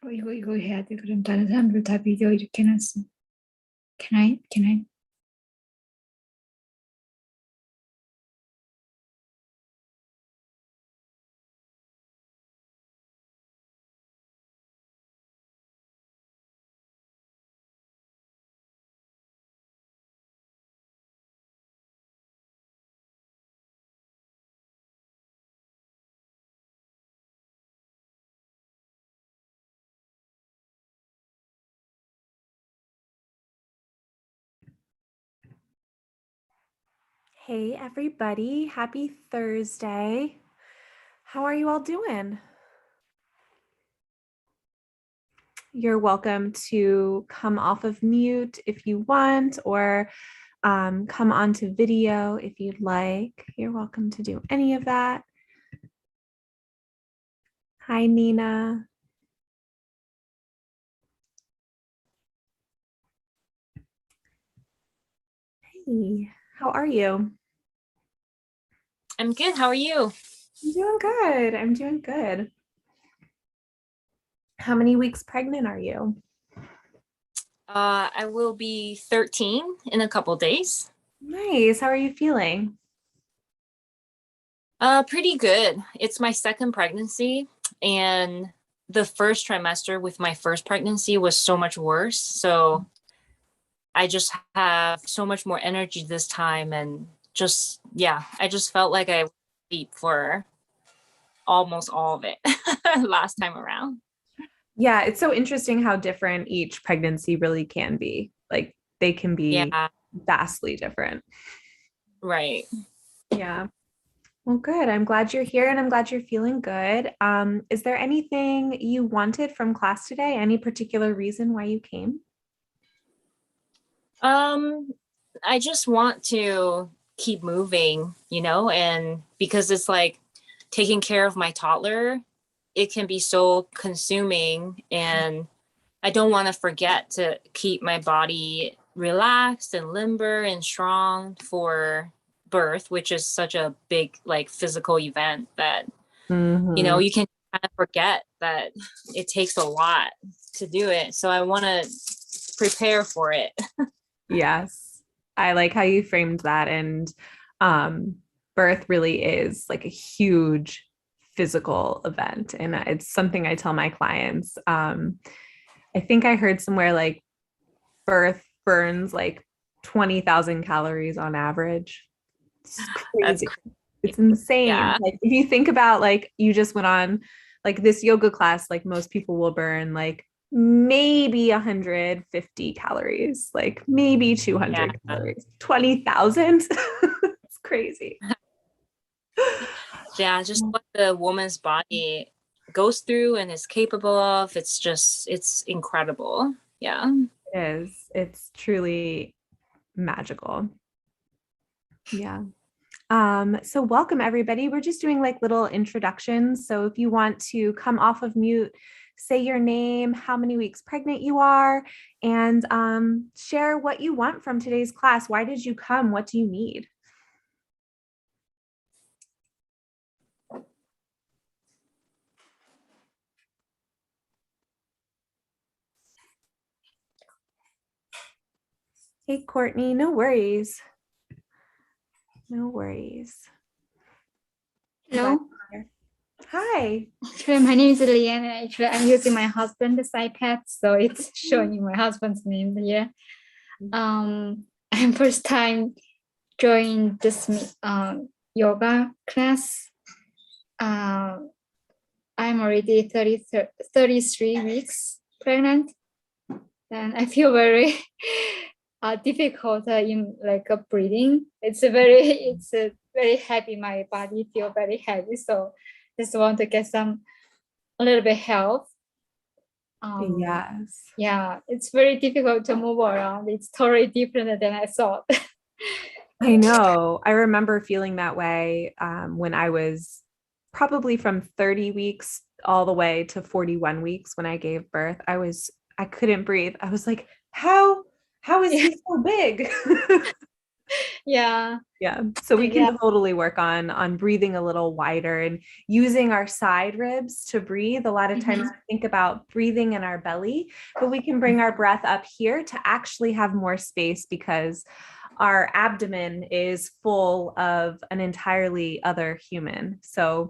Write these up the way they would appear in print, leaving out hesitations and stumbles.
이거 해야 돼. 그럼 다른 사람들 다 비디오 이렇게 해놨어. Can I? Hey everybody, happy Thursday. How are you all doing? You're welcome to come off of mute if you want, or come onto video if you'd like. You're welcome to do any of that. Hi, Nina. Hey, how are you? I'm good. How are you? I'm doing good. I'm doing good. How many weeks pregnant are you? I will be 13 in a couple days. Nice. How are you feeling? Pretty good. It's my second pregnancy, and the first trimester with my first pregnancy was so much worse. So I just have so much more energy this time, and I just felt like I sleep for almost all of it last time around. Yeah, it's so interesting how different each pregnancy really can be. Like they can be Yeah, vastly different. right. Yeah. Well, good. I'm glad you're here and I'm glad you're feeling good. Is there anything you wanted from class today? Any particular reason why you came? Um, I just want to keep moving, and because it's like taking care of my toddler, it can be so consuming, and I don't want to forget to keep my body relaxed and limber and strong for birth, which is such a big like physical event that Mhm. you can kind of forget that it takes a lot to do it. So I want to prepare for it. Yes. I like how you framed that. And um, birth really is like a huge physical event. And it's something I tell my clients. I think I heard somewhere like birth burns like 20,000 calories on average. It's That's crazy. crazy. It's insane. Yeah. Like if you think about like you just went on like this yoga class, like most people will burn like maybe 150 calories, like maybe Yeah. 200 calories. 20,000? It's crazy. Yeah, just what the woman's body goes through and is capable of. It's incredible. Yeah. It is. It's truly magical. Yeah. So welcome everybody. We're just doing like little introductions. So if you want to come off of mute, say your name, how many weeks pregnant you are, and share what you want from today's class. Why did you come? What do you need? Hey, Courtney, no worries. No worries. Glad Hello. you're here. Hi. Actually, my name is Liane. Actually, I'm using my husband's iPad, so it's showing my husband's name here. I'm first time join this yoga class. I'm already 33 weeks pregnant, and I feel very difficult in like breathing. It's a very heavy. My body feel very heavy, so just want to get a little bit help. Yes. Yeah, it's very difficult to move around. It's totally different than I thought. I know. I remember feeling that way when I was probably from 30 weeks all the way to 41 weeks when I gave birth. I couldn't breathe. I was like, how is Yeah, he so big? Yeah. Yeah. So we Yeah. can totally work on breathing a little wider and using our side ribs to breathe. A lot of times we think about breathing in our belly, but we can bring our breath up here to actually have more space because our abdomen is full of an entirely other human. So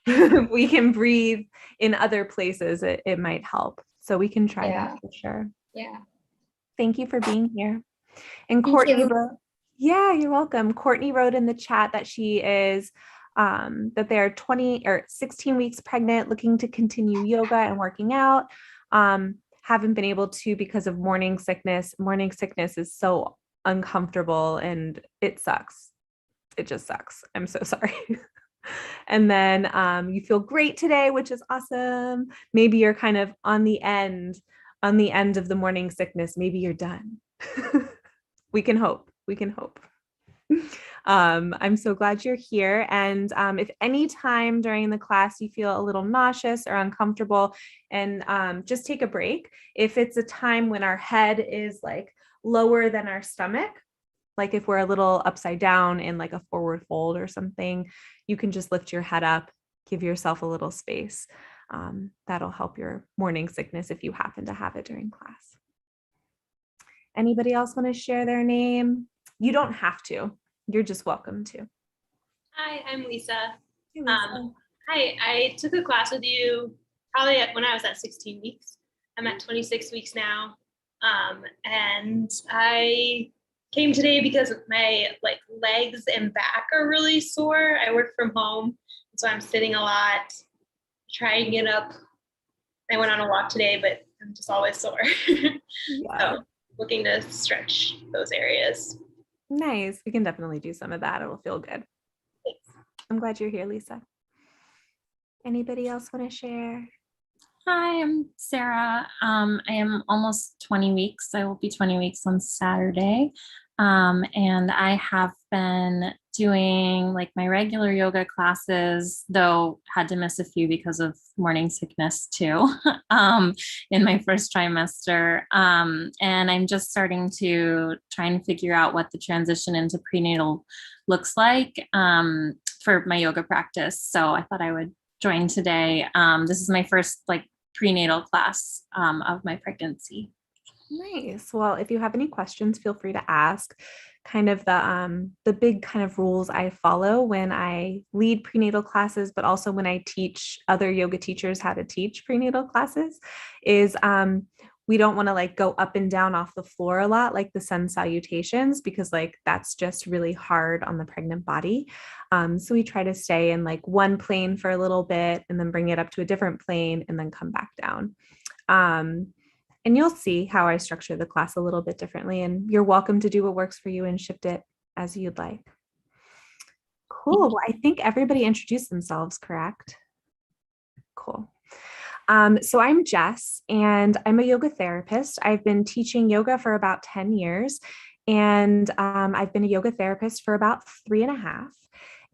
we can breathe in other places, it might help. So we can try that Yeah. for sure. Yeah. Thank you for being here. And Thank Courtney you. wrote, yeah, you're welcome. Courtney wrote in the chat that she is that they're 20 or 16 weeks pregnant, looking to continue yoga and working out. Haven't been able to because of morning sickness. Morning sickness is so uncomfortable and it sucks. It just sucks. I'm so sorry. And then you feel great today, which is awesome. Maybe you're kind of on the end of the morning sickness. Maybe you're done. We can hope. We can hope. I'm so glad you're here. And if any time during the class you feel a little nauseous or uncomfortable, and just take a break. If it's a time when our head is like lower than our stomach, like if we're a little upside down in like a forward fold or something, you can just lift your head up, give yourself a little space. That'll help your morning sickness if you happen to have it during class. Anybody else want to share their name? You don't have to. You're just welcome to. Hi, I'm Lisa. Hey, Lisa. Hi, I took a class with you probably when I was at 16 weeks. I'm at 26 weeks now. And I came today because my legs and back are really sore. I work from home, so I'm sitting a lot, trying to get up. I went on a walk today, but I'm just always sore. Yeah. So looking to stretch those areas. Nice. We can definitely do some of that. It'll feel good. Thanks. I'm glad you're here, Lisa. Anybody else want to share? Hi, I'm Sarah. I am almost 20 weeks. I will be 20 weeks on Saturday. And I have been doing like my regular yoga classes, though had to miss a few because of morning sickness too, in my first trimester. And I'm just starting to try and figure out what the transition into prenatal looks like for my yoga practice. So I thought I would join today. This is my first prenatal class of my pregnancy. Nice. Well, if you have any questions, feel free to ask. Kind of the big kind of rules I follow when I lead prenatal classes, but also when I teach other yoga teachers how to teach prenatal classes is we don't want to go up and down off the floor a lot, like the sun salutations, because that's just really hard on the pregnant body. So we try to stay in one plane for a little bit and then bring it up to a different plane and then come back down. And you'll see how I structure the class a little bit differently, and you're welcome to do what works for you and shift it as you'd like. Cool. Well, I think everybody introduced themselves, correct? Cool. So I'm Jess, and I'm a yoga therapist. I've been teaching yoga for about 10 years, and I've been a yoga therapist for about 3.5.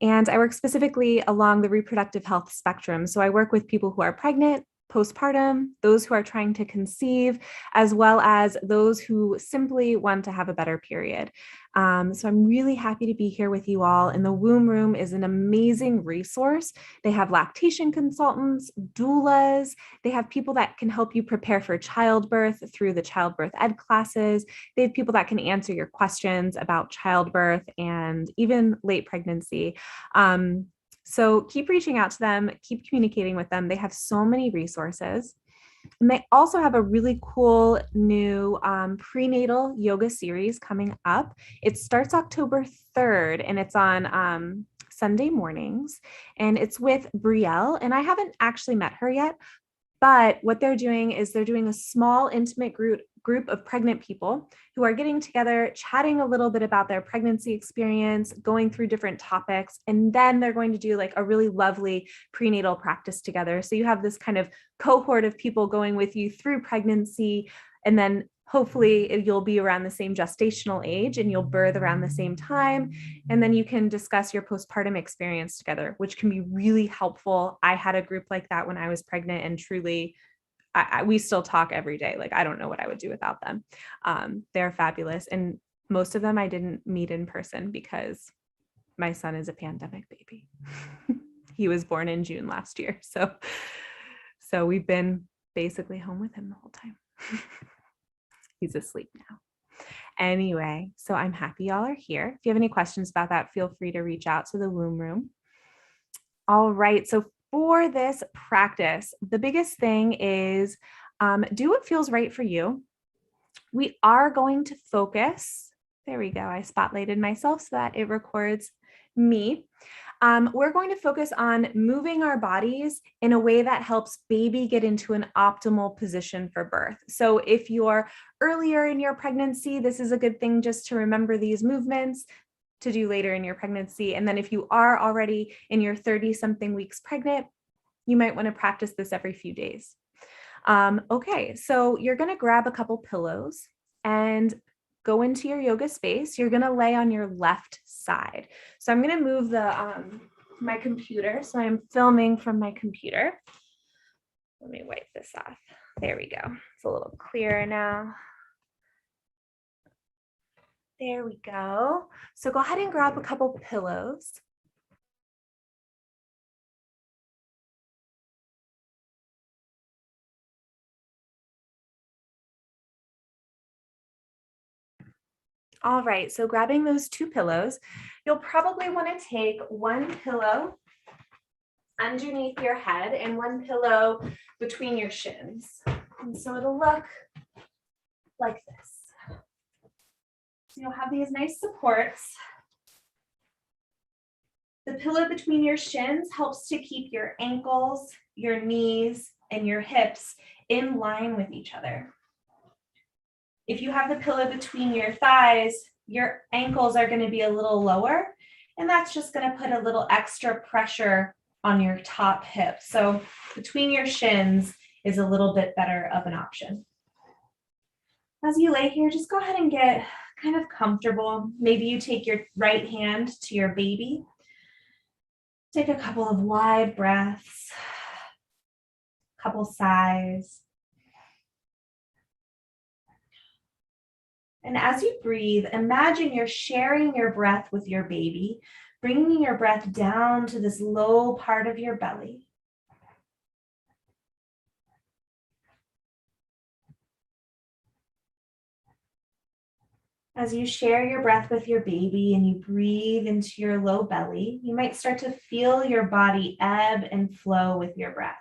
And I work specifically along the reproductive health spectrum. So I work with people who are pregnant, postpartum, those who are trying to conceive, as well as those who simply want to have a better period. So I'm really happy to be here with you all. And the Womb Room is an amazing resource. They have lactation consultants, doulas. They have people that can help you prepare for childbirth through the childbirth ed classes. They have people that can answer your questions about childbirth and even late pregnancy. So keep reaching out to them, keep communicating with them. They have so many resources. And they also have a really cool new prenatal yoga series coming up. It starts October 3rd and it's on Sunday mornings. And it's with Brielle. And I haven't actually met her yet. But what they're doing is they're doing a small, intimate group of pregnant people who are getting together, chatting a little bit about their pregnancy experience, going through different topics, and then they're going to do a really lovely prenatal practice together. So you have this kind of cohort of people going with you through pregnancy, and then hopefully you'll be around the same gestational age and you'll birth around the same time. And then you can discuss your postpartum experience together, which can be really helpful. I had a group like that when I was pregnant, and truly, we still talk every day. I don't know what I would do without them. They're fabulous. And Most of them I didn't meet in person because my son is a pandemic baby. He was born in June last year. So we've been basically home with him the whole time. He's asleep now. Anyway, so I'm happy y'all are here. If you have any questions about that, feel free to reach out to the womb room. All right, so for this practice, the biggest thing is do what feels right for you. We are going to focus. There we go. I spotlighted myself so that it records me. We're going to focus on moving our bodies in a way that helps baby get into an optimal position for birth. So if you're earlier in your pregnancy, this is a good thing just to remember these movements to do later in your pregnancy. And then if you are already in your 30-something weeks pregnant, you might want to practice this every few days. Okay, so you're going to grab a couple pillows and go into your yoga space. You're going to lay on your left side. So I'm going to move the my computer. So I'm filming from my computer. Let me wipe this off. There we go. It's a little clearer now. There we go. So go ahead and grab a couple pillows. All right, so grabbing those two pillows, you'll probably want to take one pillow underneath your head and one pillow between your shins. And so it'll look like this. So you'll have these nice supports. The pillow between your shins helps to keep your ankles, your knees, and your hips in line with each other. If you have the pillow between your thighs, your ankles are going to be a little lower, and that's just going to put a little extra pressure on your top hip. So between your shins is a little bit better of an option. As you lay here, just go ahead and get kind of comfortable. Maybe you take your right hand to your baby. Take a couple of wide breaths, couple sighs. And as you breathe, imagine you're sharing your breath with your baby, bringing your breath down to this low part of your belly. As you share your breath with your baby and you breathe into your low belly, you might start to feel your body ebb and flow with your breath.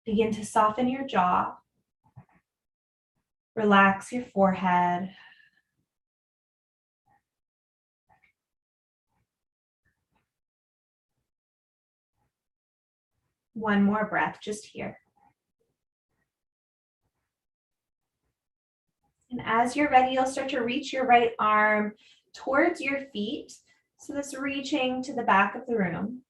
Begin to soften your jaw. Relax your forehead. One more breath just here. And as you're ready, you'll start to reach your right arm towards your feet. So this reaching to the back of the room.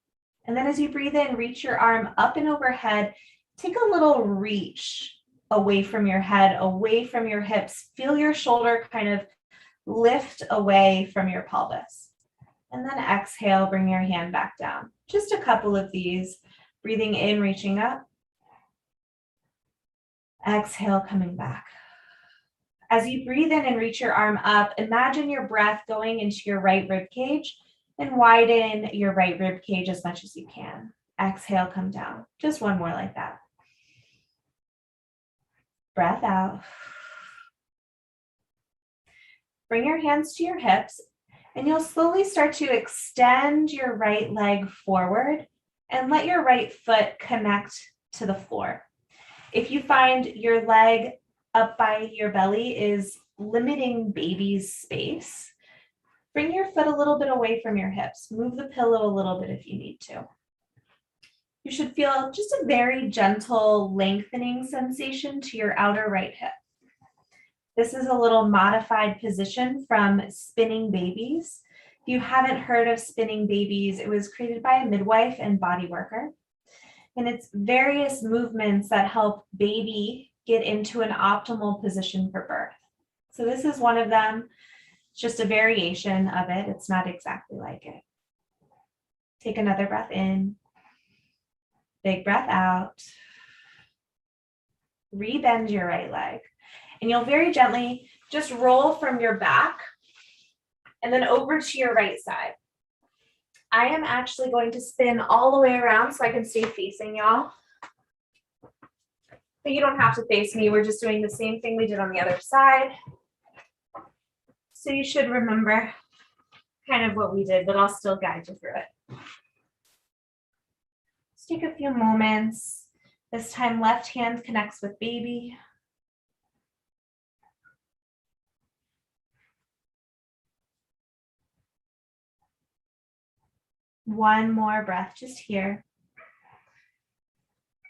And then as you breathe in, reach your arm up and overhead. Take a little reach away from your head, away from your hips. Feel your shoulder kind of lift away from your pelvis. And then exhale, bring your hand back down. Just a couple of these. Breathing in, reaching up. Exhale, coming back. As you breathe in and reach your arm up, imagine your breath going into your right rib cage and widen your right rib cage as much as you can. Exhale, come down. Just one more like that. Breath out. Bring your hands to your hips, and you'll slowly start to extend your right leg forward and let your right foot connect to the floor. If you find your leg up by your belly is limiting baby's space, bring your foot a little bit away from your hips. Move the pillow a little bit if you need to. You should feel just a very gentle lengthening sensation to your outer right hip. This is a little modified position from Spinning Babies. If you haven't heard of Spinning Babies, it was created by a midwife and body worker. And it's various movements that help baby get into an optimal position for birth. So this is one of them. It's just a variation of it. It's not exactly like it. Take another breath in. Big breath out. Rebend your right leg. And you'll very gently just roll from your back and then over to your right side. I am actually going to spin all the way around so I can stay facing y'all. But you don't have to face me. We're just doing the same thing we did on the other side. So you should remember kind of what we did, but I'll still guide you through it. Just take a few moments. This time, left hand connects with baby. One more breath just here.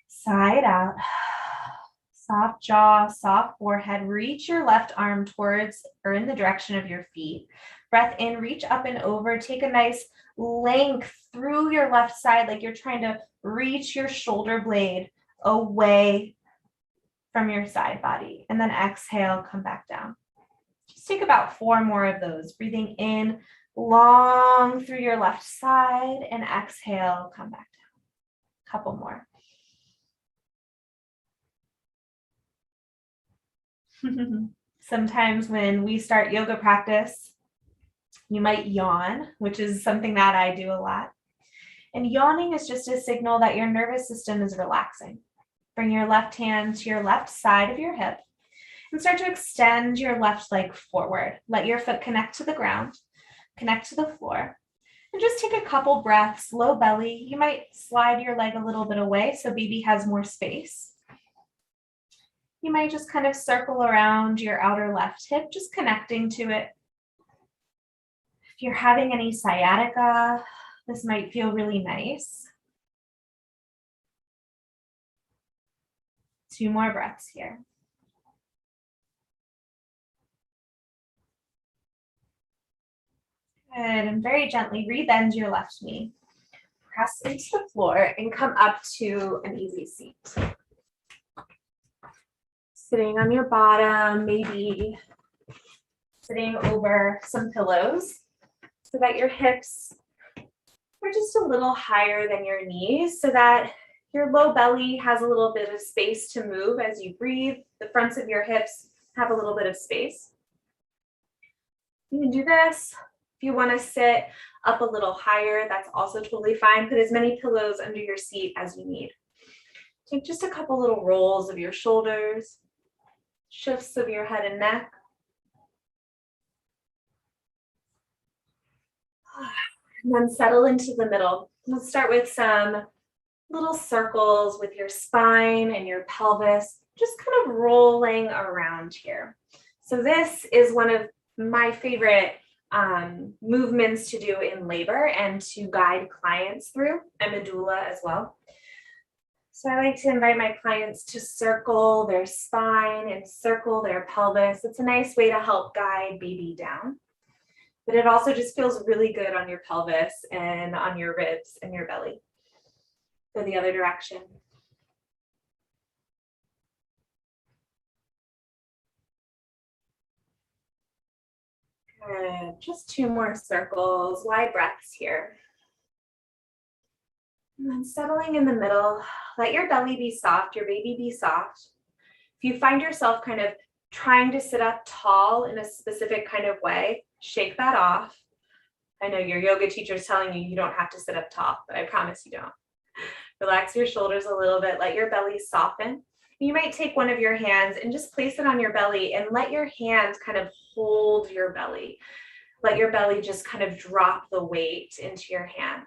Side out. Soft jaw, soft forehead. Reach your left arm towards or in the direction of your feet. Breath in, reach up and over. Take a nice length through your left side, like you're trying to reach your shoulder blade away from your side body. And then exhale, come back down. Just take about 4 more of those. Breathing in long through your left side and exhale, come back down. Couple more. Sometimes when we start yoga practice, you might yawn, which is something that I do a lot. And yawning is just a signal that your nervous system is relaxing. Bring your left hand to your left side of your hip and start to extend your left leg forward. Let your foot connect to the ground, connect to the floor. And just take a couple breaths, low belly. You might slide your leg a little bit away so baby has more space. You might just kind of circle around your outer left hip, just connecting to it. If you're having any sciatica, this might feel really nice. 2 more breaths here. Good, and very gently rebend your left knee. Press into the floor and come up to an easy seat. Sitting on your bottom, maybe sitting over some pillows so that your hips are just a little higher than your knees so that your low belly has a little bit of space to move as you breathe. The fronts of your hips have a little bit of space. You can do this. If you want to sit up a little higher, that's also totally fine. Put as many pillows under your seat as you need. Take just a couple little rolls of your shoulders, shifts of your head and neck. And then settle into the middle. Let's start with some little circles with your spine and your pelvis, just kind of rolling around here. So this is one of my favorite movements to do in labor and to guide clients through. I'm a doula as well. So I like to invite my clients to circle their spine and circle their pelvis. It's a nice way to help guide baby down. But it also just feels really good on your pelvis and on your ribs and your belly. Go the other direction. Good. Just 2 more circles, wide breaths here. And then settling in the middle, let your belly be soft, your baby be soft. If you find yourself kind of trying to sit up tall in a specific kind of way, shake that off. I know your yoga teacher is telling you you don't have to sit up tall, but I promise you don't. Relax your shoulders a little bit, let your belly soften. You might take one of your hands and just place it on your belly and let your hand kind of hold your belly. Let your belly just kind of drop the weight into your hand.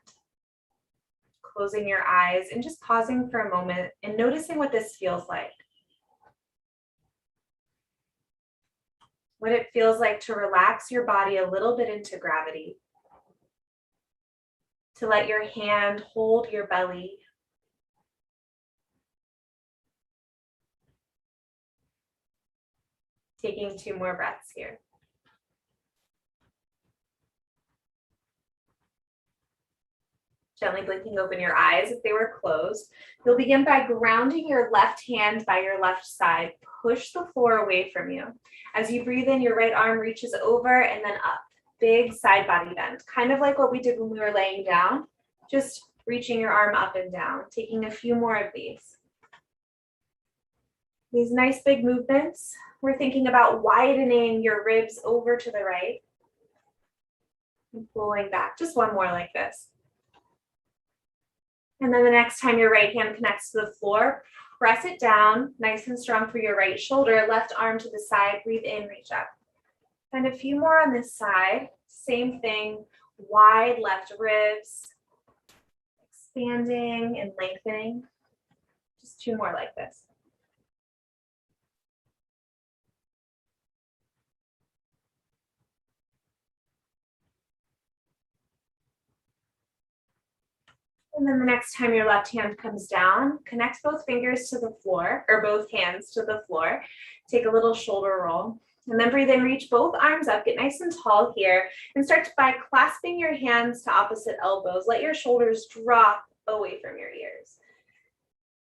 Closing your eyes and just pausing for a moment and noticing what this feels like. What it feels like to relax your body a little bit into gravity. To let your hand hold your belly. Taking 2 more breaths here. Gently blinking open your eyes if they were closed. You'll begin by grounding your left hand by your left side. Push the floor away from you. As you breathe in, your right arm reaches over and then up. Big side body bend, kind of like what we did when we were laying down. Just reaching your arm up and down, taking a few more of these. These nice big movements. We're thinking about widening your ribs over to the right. And pulling back, just one more like this. And then the next time your right hand connects to the floor, press it down, nice and strong for your right shoulder, left arm to the side, breathe in, reach up. And a few more on this side, same thing, wide left ribs, expanding and lengthening. Just two more like this. And then the next time your left hand comes down, connect both fingers to the floor, or both hands to the floor. Take a little shoulder roll. And then breathe in, reach both arms up, get nice and tall here, and start by clasping your hands to opposite elbows. Let your shoulders drop away from your ears.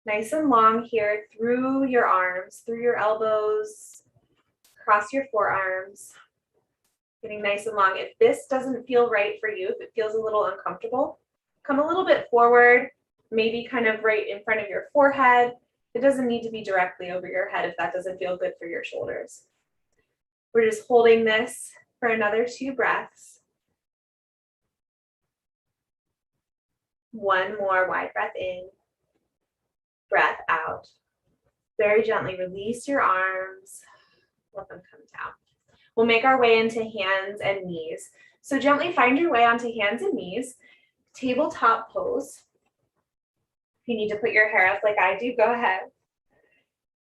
Nice and long here through your arms, through your elbows, across your forearms. Getting nice and long. If this doesn't feel right for you, if it feels a little uncomfortable, come a little bit forward, maybe kind of right in front of your forehead. It doesn't need to be directly over your head if that doesn't feel good for your shoulders. We're just holding this for another 2 breaths. One more wide breath in, breath out. Very gently release your arms, let them come down. We'll make our way into hands and knees. So gently find your way onto hands and knees, tabletop pose. If you need to put your hair up like I do, go ahead.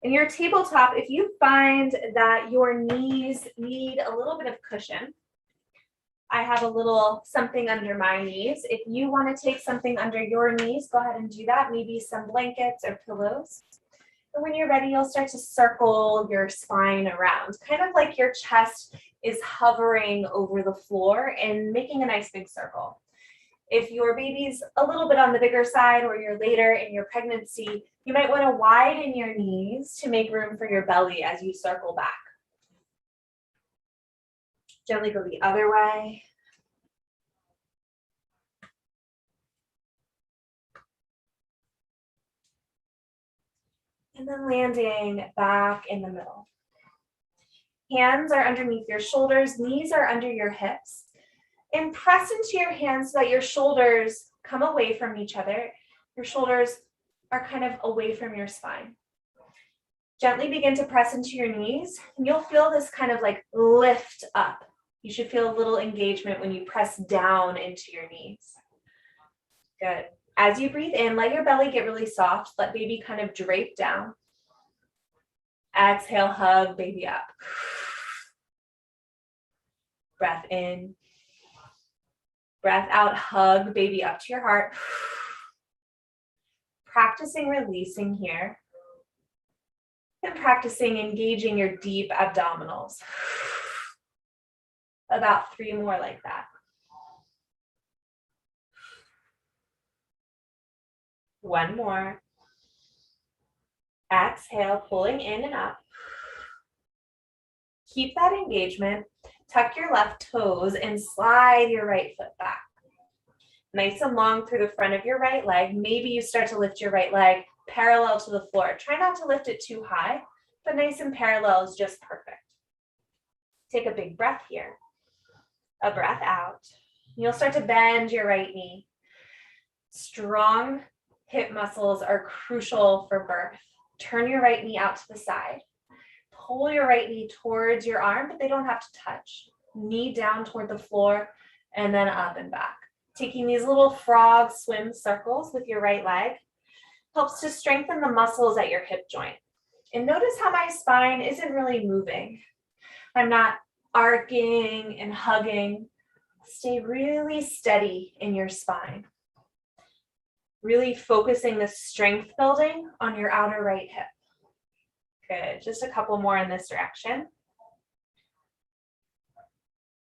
In your tabletop, if you find that your knees need a little bit of cushion, I have a little something under my knees. If you want to take something under your knees, go ahead and do that. Maybe some blankets or pillows. And when you're ready, you'll start to circle your spine around, kind of like your chest is hovering over the floor and making a nice big circle. If your baby's a little bit on the bigger side or you're later in your pregnancy, you might want to widen your knees to make room for your belly as you circle back. Gently go the other way. And then landing back in the middle. Hands are underneath your shoulders, knees are under your hips. And press into your hands so that your shoulders come away from each other. Your shoulders are kind of away from your spine. Gently begin to press into your knees, and you'll feel this kind of like lift up. You should feel a little engagement when you press down into your knees. Good. As you breathe in, let your belly get really soft. Let baby kind of drape down. Exhale, hug baby up. Breath in. Breath out, hug baby up to your heart. Practicing releasing here. And practicing engaging your deep abdominals. About 3 more like that. One more. Exhale, pulling in and up. Keep that engagement. Tuck your left toes and slide your right foot back. Nice and long through the front of your right leg. Maybe you start to lift your right leg parallel to the floor. Try not to lift it too high, but nice and parallel is just perfect. Take a big breath here. A breath out. You'll start to bend your right knee. Strong hip muscles are crucial for birth. Turn your right knee out to the side. Pull your right knee towards your arm, but they don't have to touch. Knee down toward the floor and then up and back. Taking these little frog swim circles with your right leg helps to strengthen the muscles at your hip joint. And notice how my spine isn't really moving. I'm not arcing and hugging. Stay really steady in your spine. Really focusing the strength building on your outer right hip. Good, just a couple more in this direction.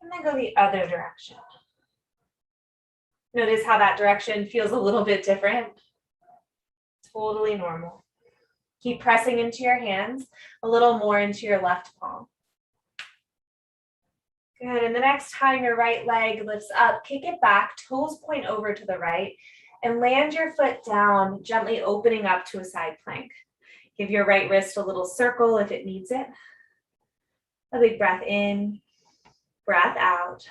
And then go the other direction. Notice how that direction feels a little bit different. Totally normal. Keep pressing into your hands, a little more into your left palm. Good, and the next time your right leg lifts up, kick it back, toes point over to the right, and land your foot down, gently opening up to a side plank. Give your right wrist a little circle if it needs it. A big breath in, breath out.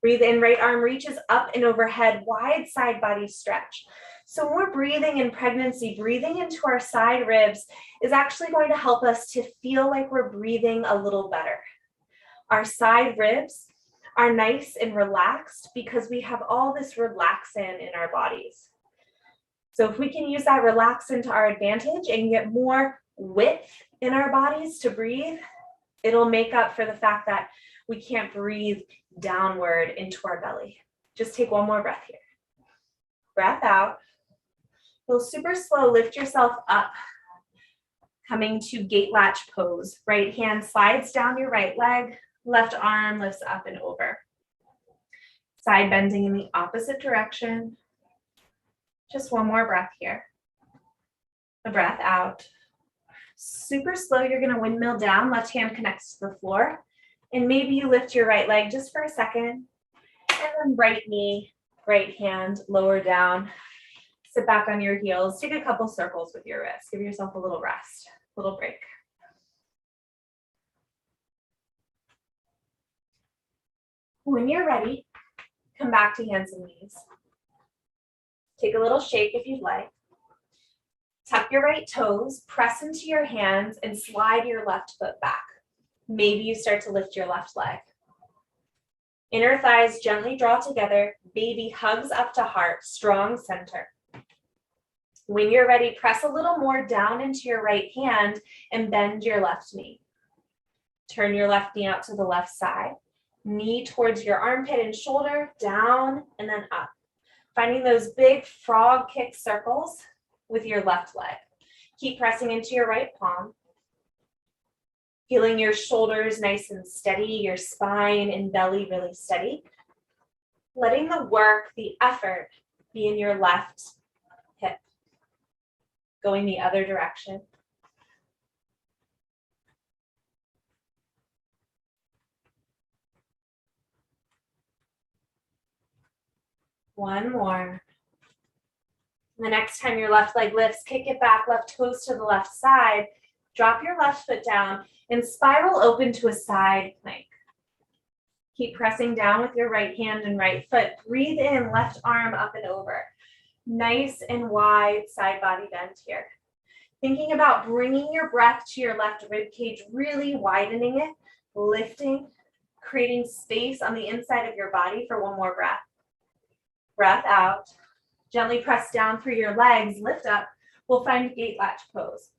Breathe in, right arm reaches up and overhead, wide side body stretch. So when we're breathing in pregnancy, breathing into our side ribs is actually going to help us to feel like we're breathing a little better. Our side ribs are nice and relaxed because we have all this relaxin in our bodies. So if we can use that relaxin to our advantage and get more width in our bodies to breathe, it'll make up for the fact that we can't breathe downward into our belly. Just take one more breath here. Breath out. Feel super slow, lift yourself up. Coming to gate latch pose. Right hand slides down your right leg, left arm lifts up and over. Side bending in the opposite direction. Just one more breath here. A breath out. Super slow, you're gonna windmill down, left hand connects to the floor. And maybe you lift your right leg just for a second. And then right knee, right hand, lower down. Sit back on your heels. Take a couple circles with your wrists. Give yourself a little rest, a little break. When you're ready, come back to hands and knees. Take a little shake if you'd like. Tuck your right toes, press into your hands, and slide your left foot back. Maybe you start to lift your left leg. Inner thighs gently draw together. Baby hugs up to heart, strong center. When you're ready, press a little more down into your right hand and bend your left knee. Turn your left knee out to the left side. Knee towards your armpit and shoulder, down and then up. Finding those big frog kick circles with your left leg. Keep pressing into your right palm. Feeling your shoulders nice and steady, your spine and belly really steady. Letting the work, the effort be in your left hip. Going the other direction. One more. The next time your left leg lifts, kick it back, left toes to the left side. Drop your left foot down and spiral open to a side plank. Keep pressing down with your right hand and right foot. Breathe in, left arm up and over. Nice and wide side body bend here. Thinking about bringing your breath to your left rib cage, really widening it, lifting, creating space on the inside of your body for one more breath. Breath out. Gently press down through your legs, lift up. We'll find gate latch pose.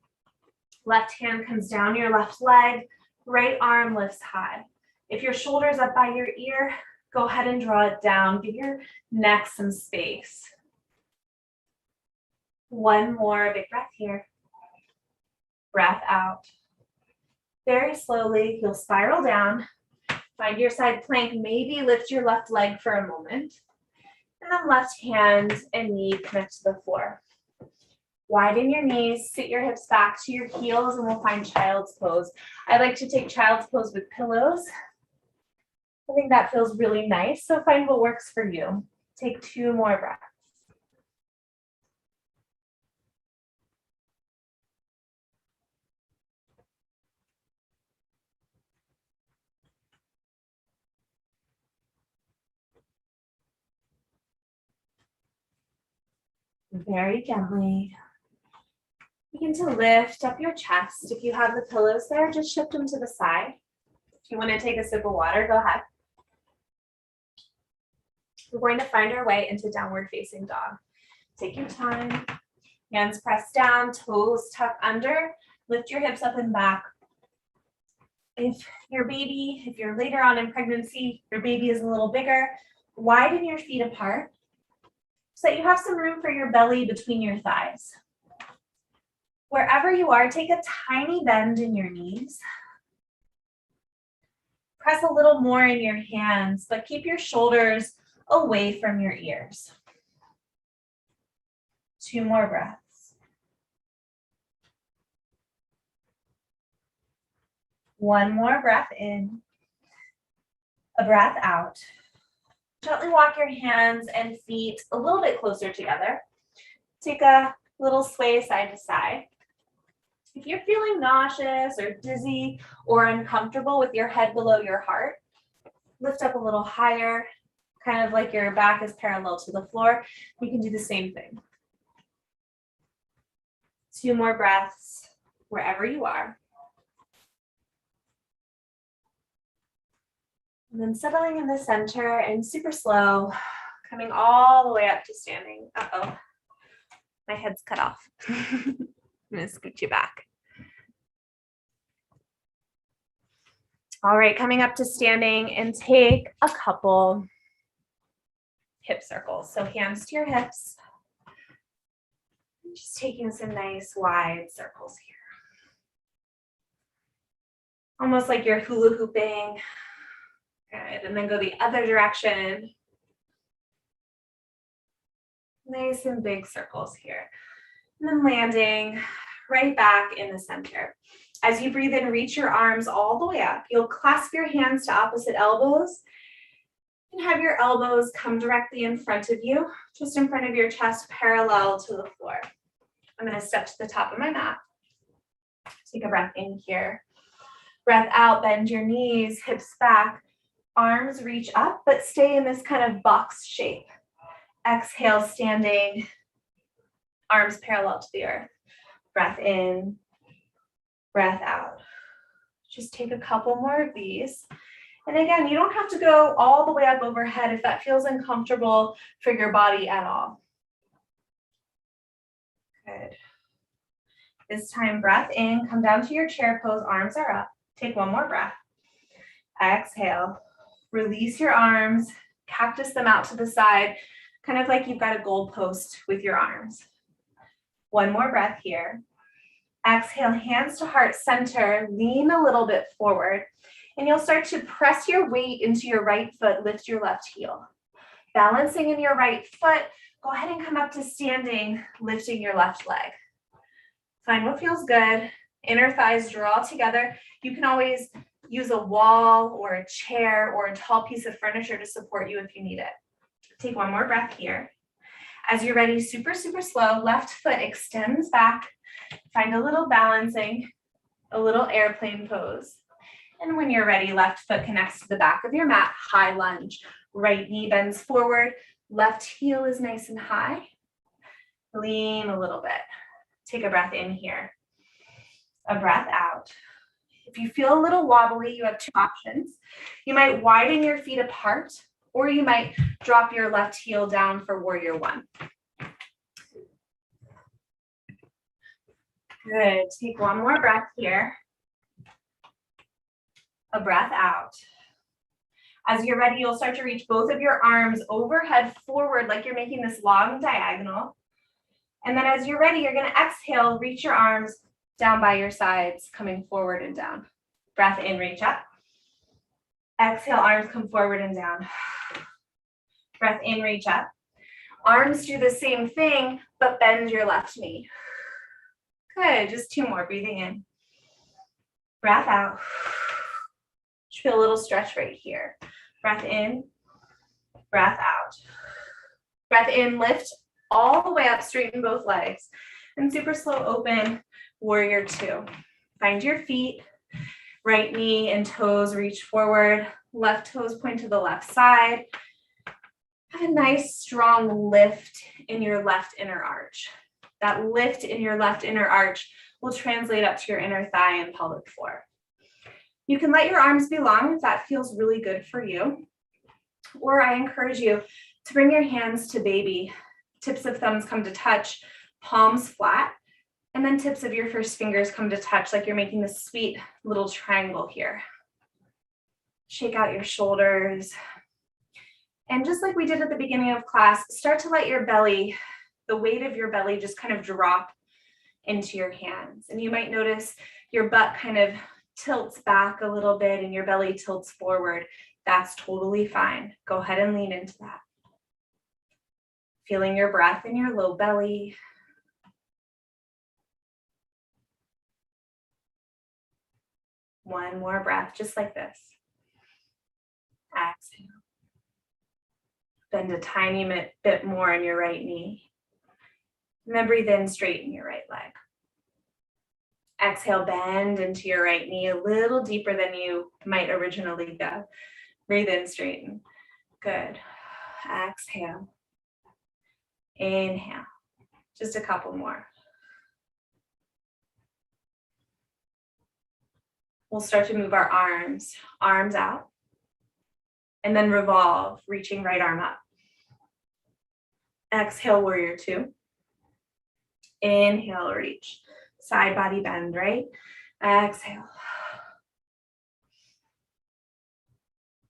Left hand comes down your left leg, right arm lifts high. If your shoulder's up by your ear, go ahead and draw it down. Give your neck some space. One more big breath here. Breath out. Very slowly, you'll spiral down. Find your side plank, maybe lift your left leg for a moment. And then left hand and knee connect to the floor. Widen your knees, sit your hips back to your heels, and we'll find child's pose. I like to take child's pose with pillows. I think that feels really nice, so find what works for you. Take 2 more breaths. Very gently. Begin to lift up your chest. If you have the pillows there, just shift them to the side. If you want to take a sip of water, go ahead. We're going to find our way into downward facing dog. Take your time. Hands press down, toes tuck under. Lift your hips up and back. If you're later on in pregnancy, your baby is a little bigger, widen your feet apart so that you have some room for your belly between your thighs. Wherever you are, take a tiny bend in your knees. Press a little more in your hands, but keep your shoulders away from your ears. 2 more breaths. 1 more breath in. A breath out. Gently walk your hands and feet a little bit closer together. Take a little sway side to side. If you're feeling nauseous or dizzy or uncomfortable with your head below your heart, lift up a little higher, kind of like your back is parallel to the floor. You can do the same thing. 2 more breaths wherever you are. And then settling in the center and super slow, coming all the way up to standing. Uh-oh, my head's cut off. I'm gonna scoot you back. All right, coming up to standing and take a couple hip circles. So hands to your hips. Just taking some nice wide circles here. Almost like you're hula hooping. Good, and then go the other direction. Nice and big circles here. And then landing right back in the center. As you breathe in, reach your arms all the way up. You'll clasp your hands to opposite elbows and have your elbows come directly in front of you, just in front of your chest, parallel to the floor. I'm going to step to the top of my mat. Take a breath in here. Breath out, bend your knees, hips back. Arms reach up, but stay in this kind of box shape. Exhale, standing, arms parallel to the earth. Breath in, breath out. Just take a couple more of these. And again, you don't have to go all the way up overhead if that feels uncomfortable for your body at all. Good. This time, breath in, come down to your chair pose, arms are up. Take one more breath. Exhale. Release your arms, cactus them out to the side, kind of like you've got a goalpost with your arms. One more breath here. Exhale, hands to heart center, lean a little bit forward, and you'll start to press your weight into your right foot, lift your left heel. Balancing in your right foot, go ahead and come up to standing, lifting your left leg. Find what feels good. Inner thighs draw together. You can always use a wall or a chair or a tall piece of furniture to support you if you need it. Take one more breath here. As you're ready, super, super slow, left foot extends back. Find a little balancing, a little airplane pose. And when you're ready, left foot connects to the back of your mat, high lunge. Right knee bends forward, left heel is nice and high. Lean a little bit. Take a breath in here. A breath out. If you feel a little wobbly, you have 2 options. You might widen your feet apart, or you might drop your left heel down for warrior 1. Good. Take one more breath here. A breath out. As you're ready, you'll start to reach both of your arms overhead forward like you're making this long diagonal. And then as you're ready, you're going to exhale, reach your arms down by your sides, coming forward and down. Breath in, reach up. Exhale, arms come forward and down. Breath in, reach up. Arms do the same thing, but bend your left knee. Good, just 2 more, breathing in. Breath out. Just feel a little stretch right here. Breath in, breath out. Breath in, lift all the way up, straighten both legs. And super slow open, warrior 2. Find your feet, right knee and toes reach forward, left toes point to the left side. Have a nice strong lift in your left inner arch. That lift in your left inner arch will translate up to your inner thigh and pelvic floor. You can let your arms be long if that feels really good for you. Or I encourage you to bring your hands to baby. Tips of thumbs come to touch, palms flat, and then tips of your first fingers come to touch like you're making this sweet little triangle here. Shake out your shoulders. And just like we did at the beginning of class, start to let your belly, the weight of your belly just kind of drop into your hands. And you might notice your butt kind of tilts back a little bit and your belly tilts forward. That's totally fine. Go ahead and lean into that. Feeling your breath in your low belly. One more breath, just like this. Exhale. Bend a tiny bit more in your right knee. And then breathe in, straighten your right leg. Exhale, bend into your right knee a little deeper than you might originally go. Breathe in, straighten. Good. Exhale. Inhale. Just a couple more. We'll start to move our arms out, and then revolve, reaching right arm up. Exhale, warrior two. Inhale, reach. Side body bend, right? Exhale.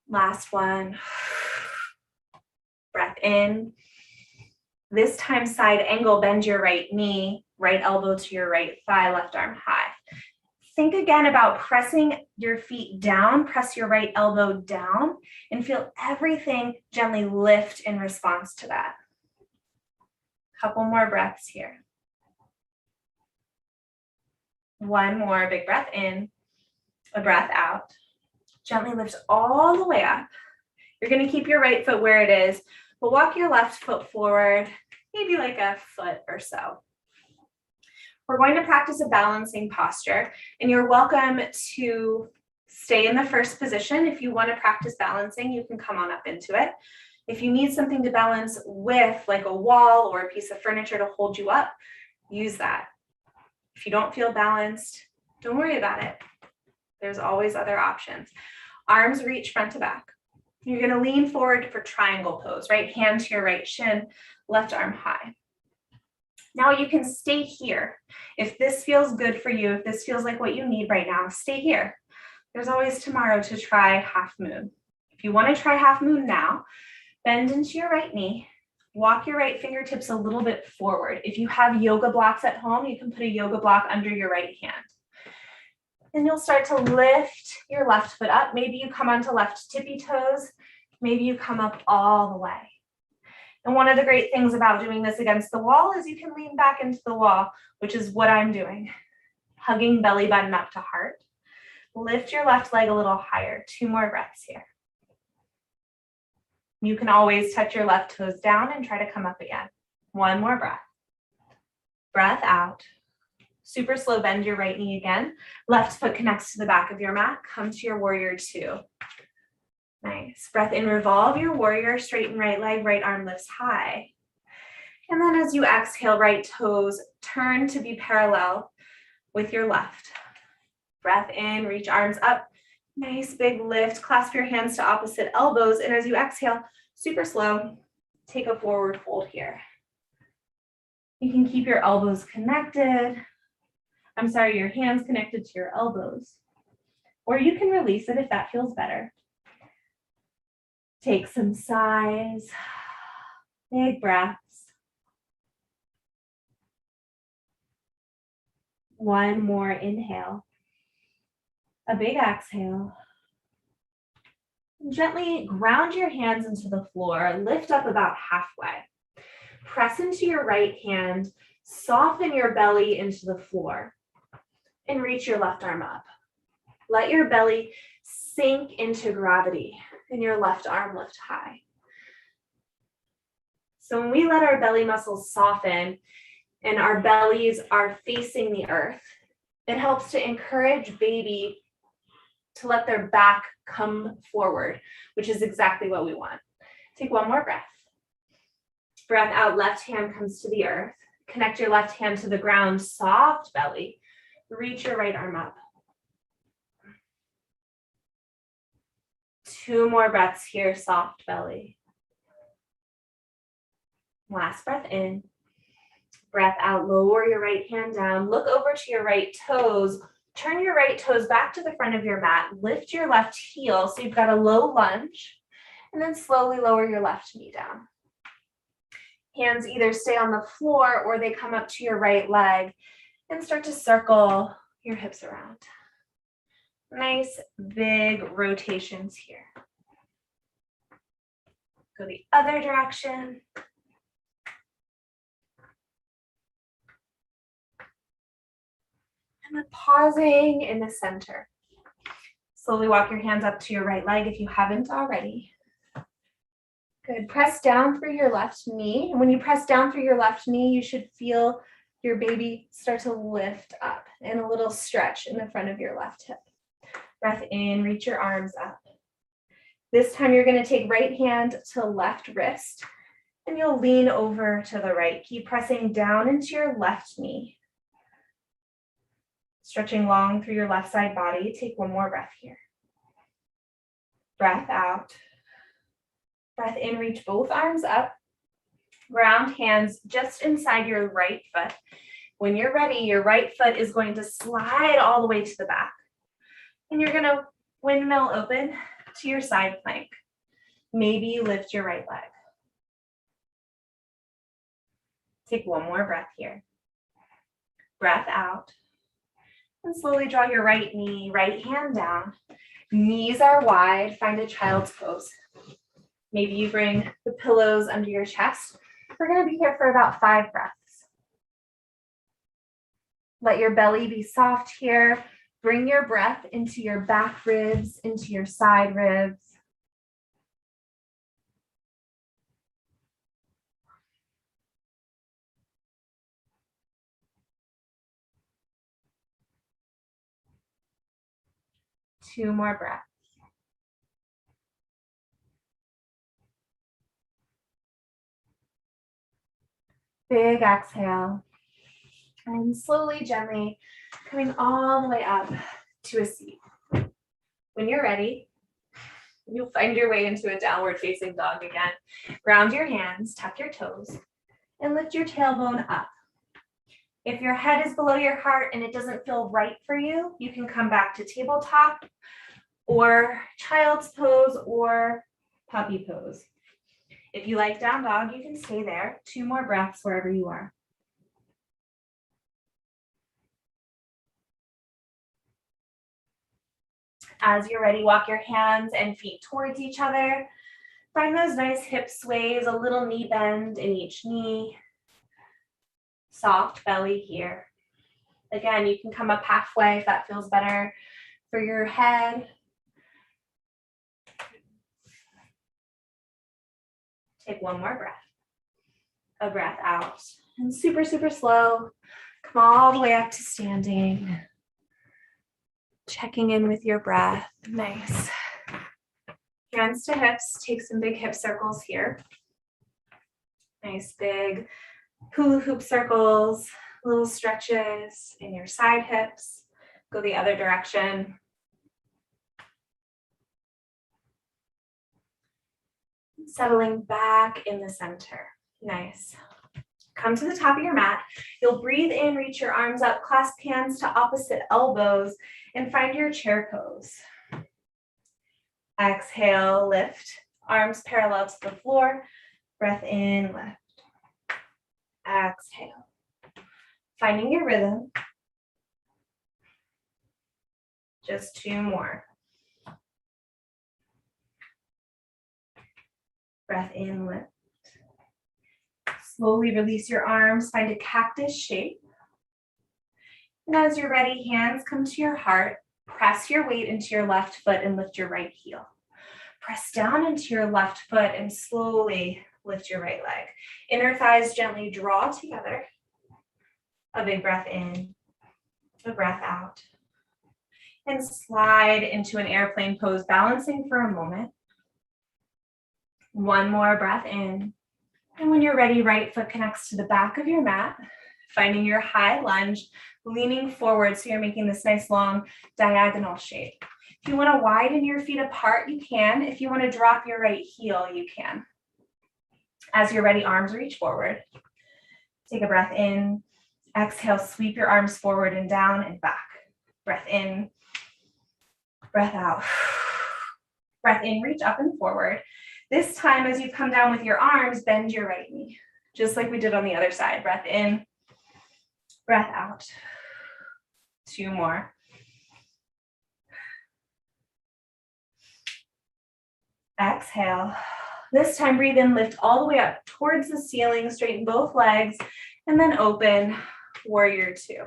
Last one. Breath in. This time, side angle, bend your right knee, right elbow to your right thigh, left arm high. Think again about pressing your feet down, press your right elbow down, and feel everything gently lift in response to that. Couple more breaths here. One more big breath in, a breath out. Gently lift all the way up. You're going to keep your right foot where it is, but walk your left foot forward, maybe like a foot or so. We're going to practice a balancing posture, and you're welcome to stay in the first position. If you want to practice balancing, you can come on up into it. If you need something to balance with, like a wall or a piece of furniture to hold you up, use that. If you don't feel balanced, don't worry about it. There's always other options. Arms reach front to back. You're going to lean forward for triangle pose, right hand to your right shin, left arm high. Now you can stay here. If this feels good for you, if this feels like what you need right now, stay here. There's always tomorrow to try half moon. If you want to try half moon now, bend into your right knee, walk your right fingertips a little bit forward. If you have yoga blocks at home, you can put a yoga block under your right hand. And you'll start to lift your left foot up. Maybe you come onto left tippy toes. Maybe you come up all the way. And one of the great things about doing this against the wall is you can lean back into the wall, which is what I'm doing. Hugging belly button up to heart. Lift your left leg a little higher. 2 more breaths here. You can always touch your left toes down and try to come up again. 1 more breath. Breath out. Super slow, bend your right knee again. Left foot connects to the back of your mat. Come to your warrior two. Nice. Breath in, revolve your warrior, straighten right leg, right arm lifts high. And then as you exhale, right toes turn to be parallel with your left. Breath in, reach arms up. Nice big lift. Clasp your hands to opposite elbows. And as you exhale, super slow, take a forward fold here. You can keep your elbows connected. Your hands connected to your elbows. Or you can release it if that feels better. Take some sighs, big breaths. 1 more inhale, a big exhale. Gently ground your hands into the floor, lift up about halfway. Press into your right hand, soften your belly into the floor, and reach your left arm up. Let your belly sink into gravity and your left arm lift high. So when we let our belly muscles soften and our bellies are facing the earth, it helps to encourage baby to let their back come forward, which is exactly what we want. Take 1 more breath. Breath out, left hand comes to the earth. Connect your left hand to the ground, soft belly. Reach your right arm up. 2 more breaths here, soft belly. Last breath in. Breath out, lower your right hand down. Look over to your right toes. Turn your right toes back to the front of your mat. Lift your left heel so you've got a low lunge. And then slowly lower your left knee down. Hands either stay on the floor or they come up to your right leg and start to circle your hips around. Nice big rotations here. Go the other direction. And then pausing in the center. Slowly walk your hands up to your right leg if you haven't already. Good. Press down through your left knee. And when you press down through your left knee, you should feel your baby start to lift up and a little stretch in the front of your left hip. Breath in, reach your arms up. This time you're going to take right hand to left wrist and you'll lean over to the right. Keep pressing down into your left knee. Stretching long through your left side body. Take one more breath here. Breath out. Breath in, reach both arms up. Ground hands just inside your right foot. When you're ready, your right foot is going to slide all the way to the back. And you're going to windmill open to your side plank. Maybe you lift your right leg. Take one more breath here. Breath out. And slowly draw your right knee, right hand down. Knees are wide. Find a child's pose. Maybe you bring the pillows under your chest. We're going to be here for about 5 breaths. Let your belly be soft here. Bring your breath into your back ribs, into your side ribs. Two more breaths. Big exhale. And slowly, gently, coming all the way up to a seat. When you're ready, you'll find your way into a downward facing dog again. Ground your hands, tuck your toes, and lift your tailbone up. If your head is below your heart and it doesn't feel right for you, you can come back to tabletop or child's pose or puppy pose. If you like down dog, you can stay there. 2 more breaths wherever you are. As you're ready, walk your hands and feet towards each other. Find those nice hip sways, a little knee bend in each knee. Soft belly here. Again, you can come up halfway if that feels better for your head. Take one more breath. A breath out. And super, super slow. Come all the way up to standing. Checking in with your breath. Nice. Hands to hips. Take some big hip circles here. Nice big hula hoop circles, little stretches in your side hips. Go the other direction. Settling back in the center. Nice. Come to the top of your mat. You'll breathe in, reach your arms up, clasp hands to opposite elbows, and find your chair pose. Exhale, lift. Arms parallel to the floor. Breath in, lift. Exhale. Finding your rhythm. Just 2 more. Breath in, lift. Slowly release your arms, find a cactus shape. And as you're ready, hands come to your heart. Press your weight into your left foot and lift your right heel. Press down into your left foot and slowly lift your right leg. Inner thighs gently draw together. A big breath in, a breath out. And slide into an airplane pose, balancing for a moment. 1 more breath in. And when you're ready, right foot connects to the back of your mat, finding your high lunge, leaning forward so you're making this nice long diagonal shape. If you want to widen your feet apart, you can. If you want to drop your right heel, you can. As you're ready, arms reach forward. Take a breath in. Exhale, sweep your arms forward and down and back. Breath in. Breath out. Breath in, reach up and forward. This time, as you come down with your arms, bend your right knee, just like we did on the other side. Breath in, breath out. 2 more. Exhale. This time, breathe in, lift all the way up towards the ceiling, straighten both legs, and then open, warrior 2.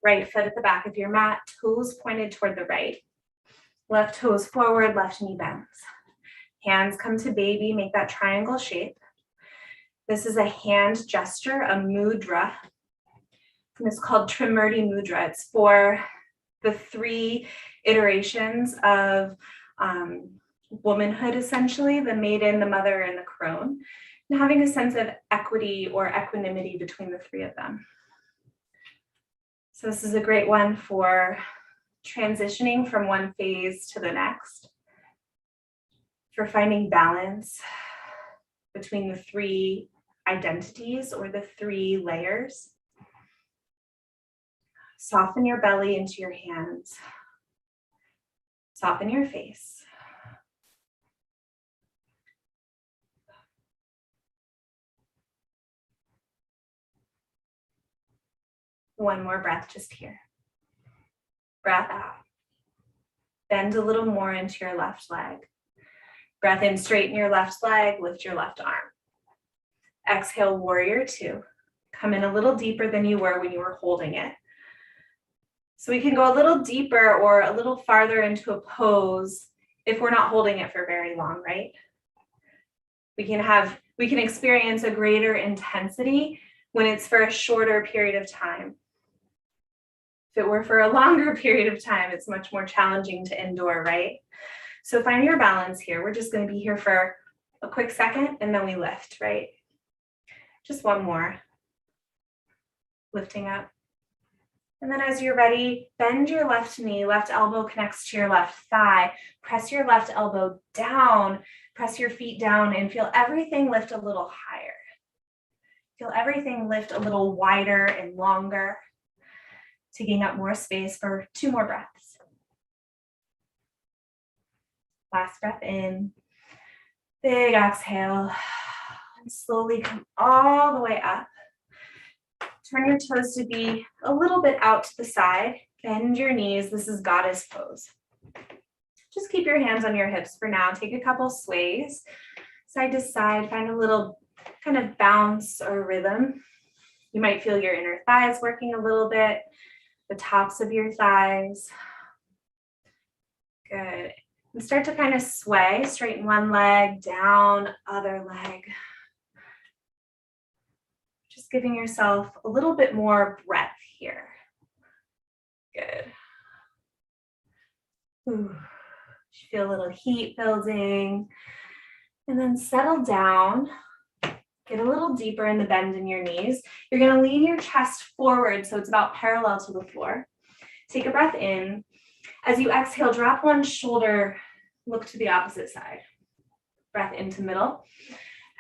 Right foot at the back of your mat, toes pointed toward the right. Left toes forward, left knee bends. Hands come to baby, make that triangle shape. This is a hand gesture, a mudra. And it's called Trimurti Mudra. It's for the 3 iterations of womanhood, essentially, the maiden, the mother, and the crone, and having a sense of equity or equanimity between the 3 of them. So this is a great one for transitioning from one phase to the next, for finding balance between the 3 identities or the 3 layers. Soften your belly into your hands. Soften your face. One more breath just here. Breath out. Bend a little more into your left leg. Breath in, straighten your left leg, lift your left arm. Exhale, warrior 2. Come in a little deeper than you were when you were holding it. So we can go a little deeper or a little farther into a pose if we're not holding it for very long, right? We can experience a greater intensity when it's for a shorter period of time. If it were for a longer period of time, it's much more challenging to endure, right? So find your balance here. We're just going to be here for a quick second and then we lift, right? Just one more. Lifting up. And then as you're ready, bend your left knee, left elbow connects to your left thigh. Press your left elbow down, press your feet down and feel everything lift a little higher. Feel everything lift a little wider and longer, taking up more space for 2 more breaths. Last breath in, big exhale, and slowly come all the way up. Turn your toes to be a little bit out to the side. Bend your knees. This is goddess pose. Just keep your hands on your hips for now. Take a couple sways, side to side. Find a little kind of bounce or rhythm. You might feel your inner thighs working a little bit, the tops of your thighs. Good. And start to kind of sway. Straighten one leg, down, other leg. Just giving yourself a little bit more breath here. Good. Ooh. Feel a little heat building. And then settle down. Get a little deeper in the bend in your knees. You're going to lean your chest forward so it's about parallel to the floor. Take a breath in. As you exhale, drop one shoulder, look to the opposite side. Breath into middle.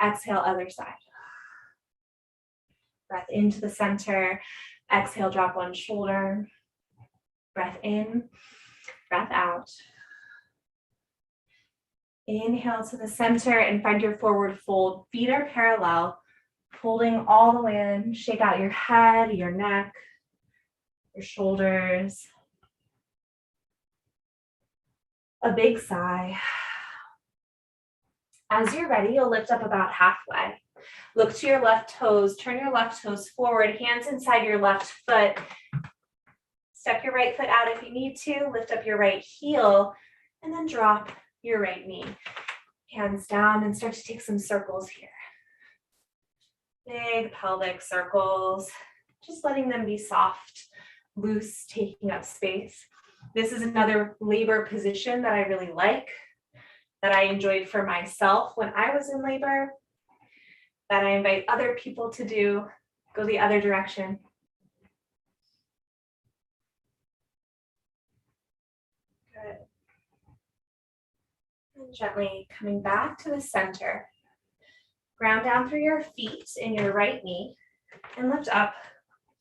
Exhale, other side. Breath into the center. Exhale, drop one shoulder. Breath in, breath out. Inhale to the center and find your forward fold. Feet are parallel, folding all the way in. Shake out your head, your neck, your shoulders. A big sigh. As you're ready, you'll lift up about halfway. Look to your left toes, turn your left toes forward, hands inside your left foot. Step your right foot out if you need to, lift up your right heel, and then drop your right knee. Hands down and start to take some circles here. Big pelvic circles, just letting them be soft, loose, taking up space. This is another labor position that I really like, that I enjoyed for myself when I was in labor, that I invite other people to do. Go the other direction. Good. And gently coming back to the center. Ground down through your feet in your right knee and lift up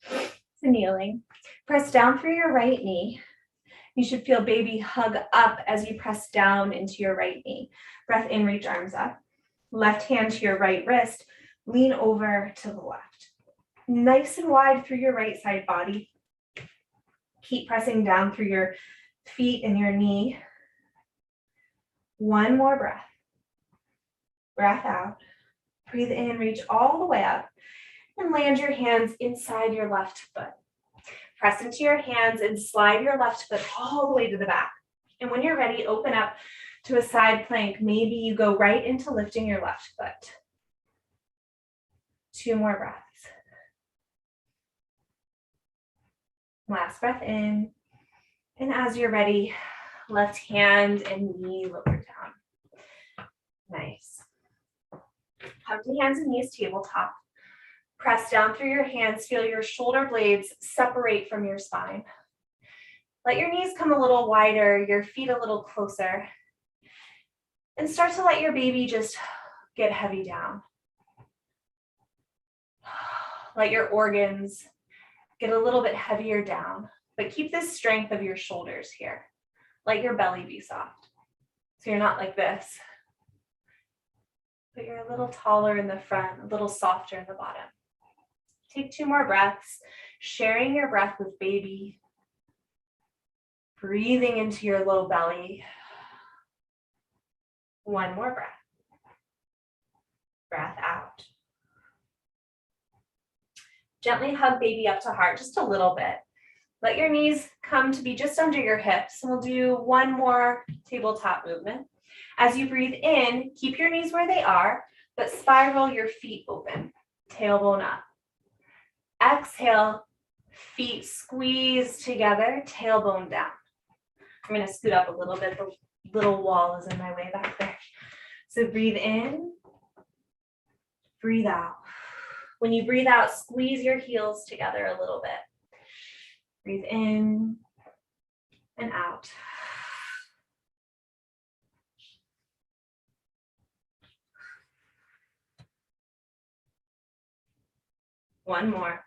to kneeling. Press down through your right knee. You should feel baby hug up as you press down into your right knee. Breath in, reach arms up. Left hand to your right wrist. Lean over to the left. Nice and wide through your right side body. Keep pressing down through your feet and your knee. One more breath. Breath out. Breathe in, reach all the way up, and land your hands inside your left foot. Press into your hands and slide your left foot all the way to the back. And when you're ready, open up to a side plank. Maybe you go right into lifting your left foot. 2 more breaths. Last breath in. And as you're ready, left hand and knee lower down. Nice. Hug the hands and knees tabletop. Press down through your hands. Feel your shoulder blades separate from your spine. Let your knees come a little wider, your feet a little closer. And start to let your baby just get heavy down. Let your organs get a little bit heavier down, but keep this strength of your shoulders here. Let your belly be soft. So you're not like this, but you're a little taller in the front, a little softer in the bottom. Take 2 more breaths, sharing your breath with baby. Breathing into your low belly. 1 more breath. Breath out. Gently hug baby up to heart, just a little bit. Let your knees come to be just under your hips. And we'll do 1 more tabletop movement. As you breathe in, keep your knees where they are, but spiral your feet open, tailbone up. Exhale, feet squeeze together, tailbone down. I'm going to scoot up a little bit. The little wall is in my way back there. So breathe in, breathe out. When you breathe out, squeeze your heels together a little bit. Breathe in and out. One more.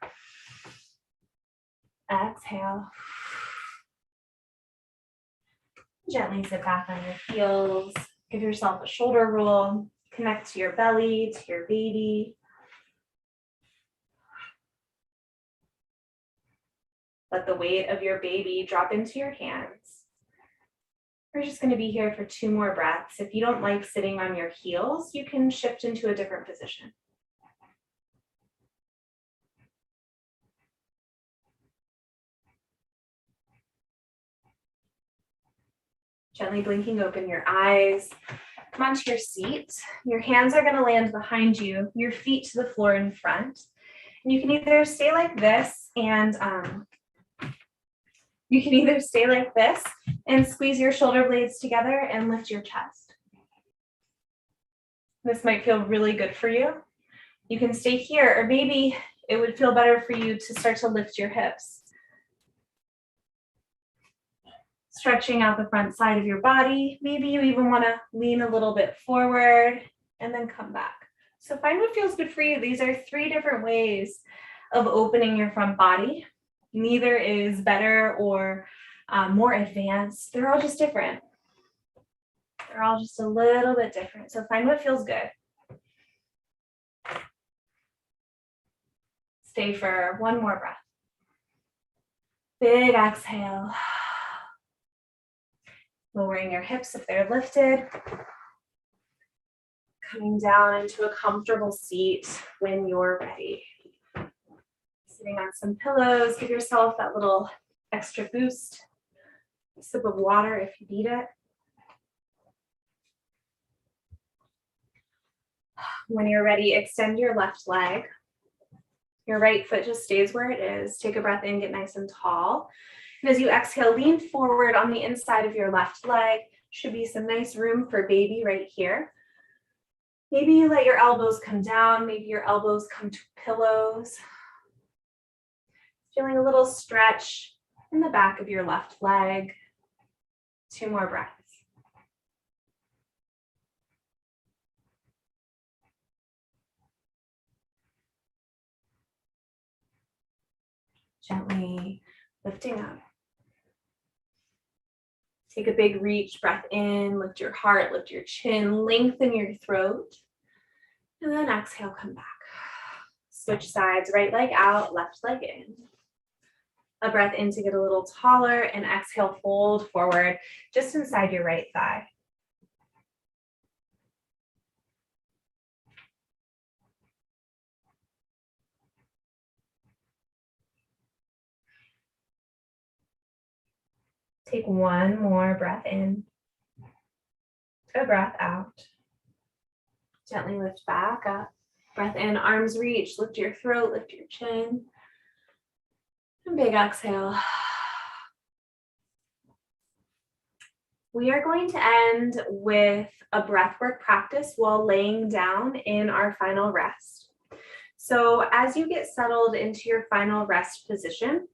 Exhale. Gently sit back on your heels. Give yourself a shoulder roll. Connect to your belly, to your baby. Let the weight of your baby drop into your hands. We're just going to be here for 2 more breaths. If you don't like sitting on your heels, you can shift into a different position. Gently blinking open your eyes. Come onto your seat. Your hands are going to land behind you, your feet to the floor in front. And you can either stay like this and squeeze your shoulder blades together and lift your chest. This might feel really good for you. You can stay here, or maybe it would feel better for you to start to lift your hips. Stretching out the front side of your body. Maybe you even want to lean a little bit forward and then come back. So find what feels good for you. These are 3 different ways of opening your front body. Neither is better or more advanced. They're all just different. They're all just a little bit different. So find what feels good. Stay for 1 more breath. Big exhale. Lowering your hips if they're lifted. Coming down into a comfortable seat when you're ready. Sitting on some pillows, give yourself that little extra boost. A sip of water if you need it. When you're ready, extend your left leg. Your right foot just stays where it is. Take a breath in, get nice and tall. And as you exhale, lean forward on the inside of your left leg. Should be some nice room for baby right here. Maybe you let your elbows come down. Maybe your elbows come to pillows. Feeling a little stretch in the back of your left leg. 2 more breaths. Gently lifting up. Take a big reach, breath in, lift your heart, lift your chin, lengthen your throat. And then exhale, come back. Switch sides, right leg out, left leg in. A breath in to get a little taller, and exhale, fold forward just inside your right thigh. Take 1 more breath in, a breath out. Gently lift back up. Breath in, arms reach, lift your throat, lift your chin. And big exhale. We are going to end with a breathwork practice while laying down in our final rest. So as you get settled into your final rest position,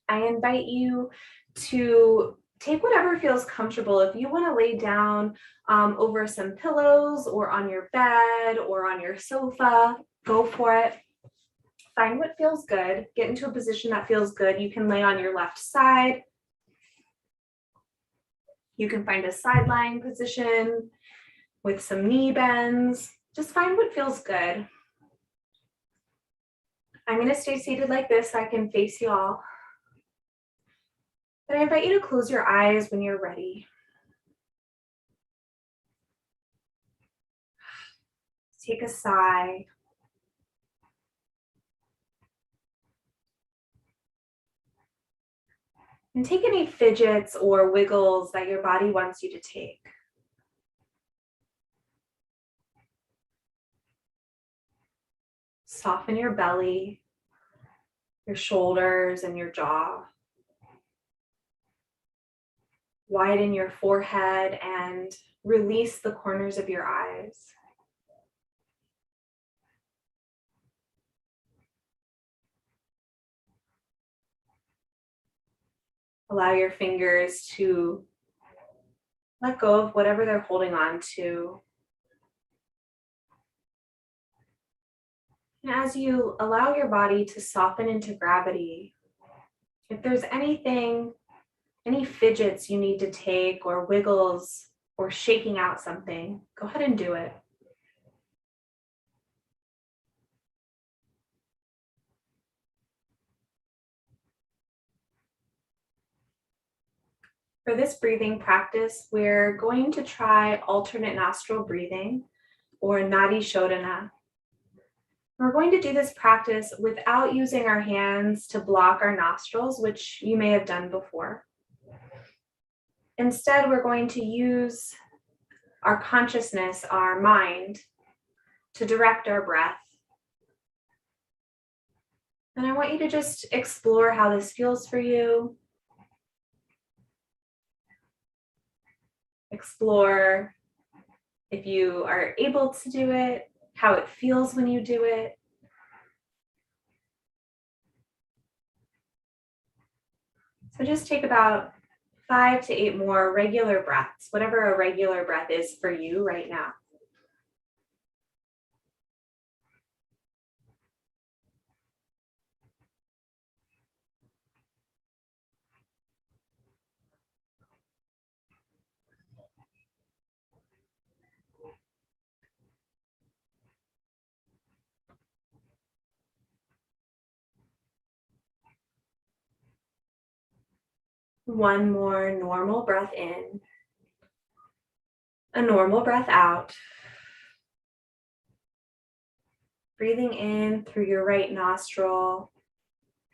I invite you to take whatever feels comfortable. If you want to lay down over some pillows or on your bed or on your sofa, go for it. Find what feels good. Get into a position that feels good. You can lay on your left side. You can find a side lying position with some knee bends. Just find what feels good. I'm going to stay seated like this so I can face you all. But I invite you to close your eyes when you're ready. Take a sigh. And take any fidgets or wiggles that your body wants you to take. Soften your belly, your shoulders, and your jaw. Widen your forehead and release the corners of your eyes. Allow your fingers to let go of whatever they're holding on to. And as you allow your body to soften into gravity, if there's anything, any fidgets you need to take or wiggles or shaking out something, go ahead and do it. For this breathing practice, we're going to try alternate nostril breathing or Nadi Shodhana. We're going to do this practice without using our hands to block our nostrils, which you may have done before. Instead, we're going to use our consciousness, our mind, to direct our breath. And I want you to just explore how this feels for you. Explore if you are able to do it, how it feels when you do it. So just take about 5 to 8 more regular breaths, whatever a regular breath is for you right now. One more normal breath in, a normal breath out. Breathing in through your right nostril,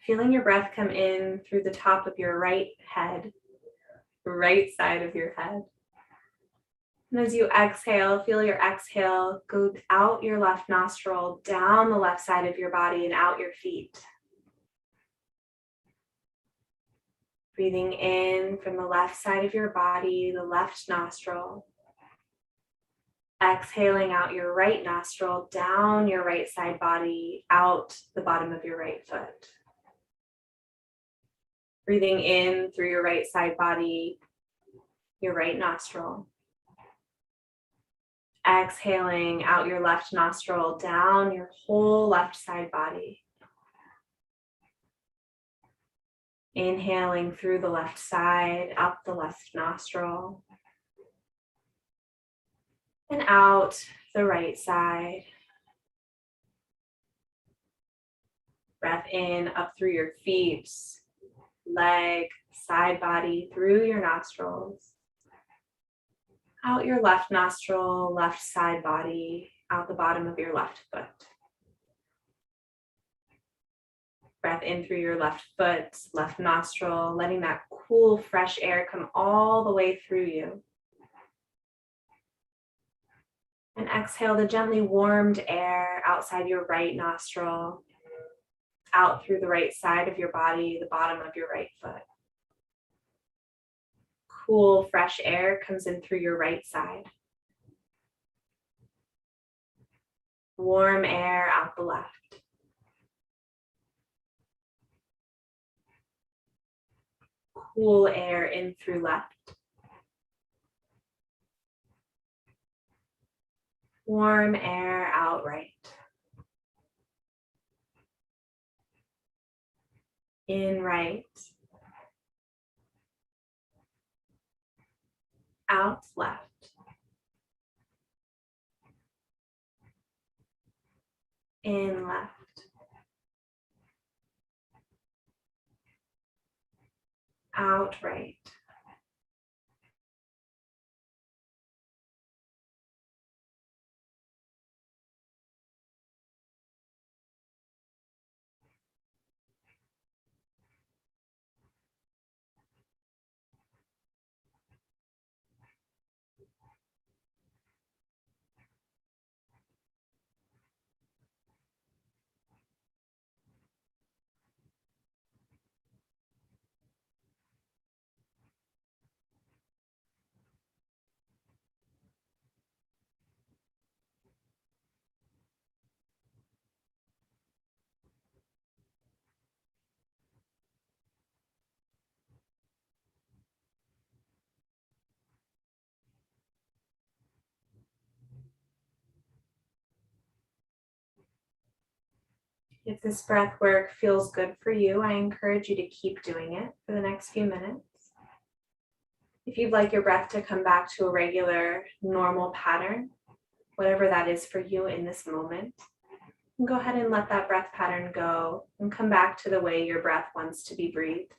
feeling your breath come in through the top of your right head, right side of your head. And as you exhale, feel your exhale go out your left nostril, down the left side of your body and out your feet. Breathing in from the left side of your body, the left nostril. Exhaling out your right nostril, down your right side body, out the bottom of your right foot. Breathing in through your right side body, your right nostril. Exhaling out your left nostril, down your whole left side body. Inhaling through the left side, up the left nostril. And out the right side. Breath in, up through your feet, leg, side body, through your nostrils. Out your left nostril, left side body, out the bottom of your left foot. Breath in through your left foot, left nostril, letting that cool, fresh air come all the way through you. And exhale the gently warmed air outside your right nostril, out through the right side of your body, the bottom of your right foot. Cool, fresh air comes in through your right side. Warm air out the left. Cool air in through left. Warm air out right. In right. Out left. In left. Out right. If this breath work feels good for you, I encourage you to keep doing it for the next few minutes. If you'd like your breath to come back to a regular, normal pattern, whatever that is for you in this moment, go ahead and let that breath pattern go and come back to the way your breath wants to be breathed.